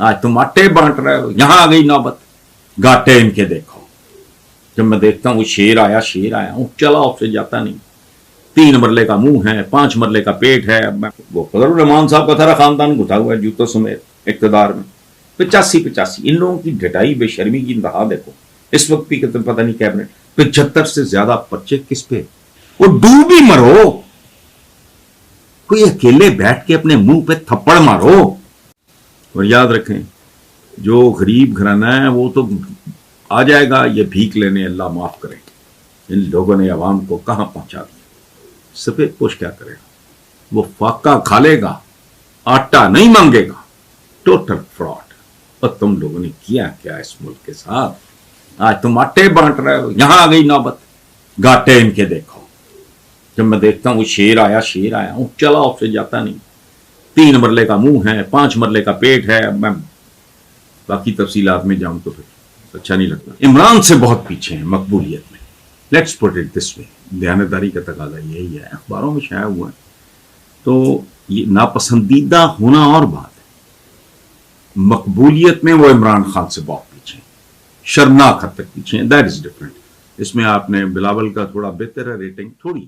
آج تم آٹے بانٹ رہے ہو، یہاں آ گئی نوبت گاٹے ان کے دیکھو۔ جب میں دیکھتا ہوں وہ شیر آیا ہوں، چلا اس سے جاتا نہیں، 3 مرلے کا منہ ہے، 5 مرلے کا پیٹ ہے۔ اب میں وہ فضل الرحمان صاحب کا سارا خاندان گھٹا ہوا ہے جوتوں سمیت اقتدار میں، 85 ان لوگوں کی ڈھٹائی بے شرمی کی انتہا دیکھو۔ اس وقت بھی پتہ نہیں کیبنٹ 75 سے زیادہ پرچے کس پہ؟ وہ ڈوب ہی مرو، کوئی اکیلے بیٹھ کے اپنے منہ پہ تھپڑ مارو۔ اور یاد رکھیں جو غریب گھرانہ ہے وہ تو آ جائے گا یہ بھیک لینے، اللہ معاف کرے۔ ان لوگوں نے عوام کو کہاں پہنچا دیا۔ سفید پوش کیا کرے گا؟ وہ فاقہ کھا لے گا، آٹا نہیں مانگے گا۔ Total fraud. اور تم لوگوں نے کیا کیا اس ملک کے ساتھ؟ آج تم آٹے بانٹ رہے ہو، یہاں آ گئی نوبت گاٹے ان کے دیکھو۔ جب میں دیکھتا ہوں وہ شیر آیا ہوں، چلا اس سے جاتا نہیں، 3 مرلے کا منہ ہے، 5 مرلے کا پیٹ ہے۔ اب میں باقی تفصیلات میں جاؤں تو پھر اچھا نہیں لگتا۔ عمران سے بہت پیچھے ہیں مقبولیت میں، لیٹس پٹ اٹ دس وے۔ دیانتداری کا تقاضا یہی ہے، اخباروں میں شائع ہوا ہے۔ تو یہ ناپسندیدہ ہونا اور بات ہے، مقبولیت میں وہ عمران خان سے بہت پیچھے ہیں، شرمناک حد تک پیچھے ہیں۔ That is different. اس میں آپ نے بلاول کا تھوڑا بہتر ہے ریٹنگ، تھوڑی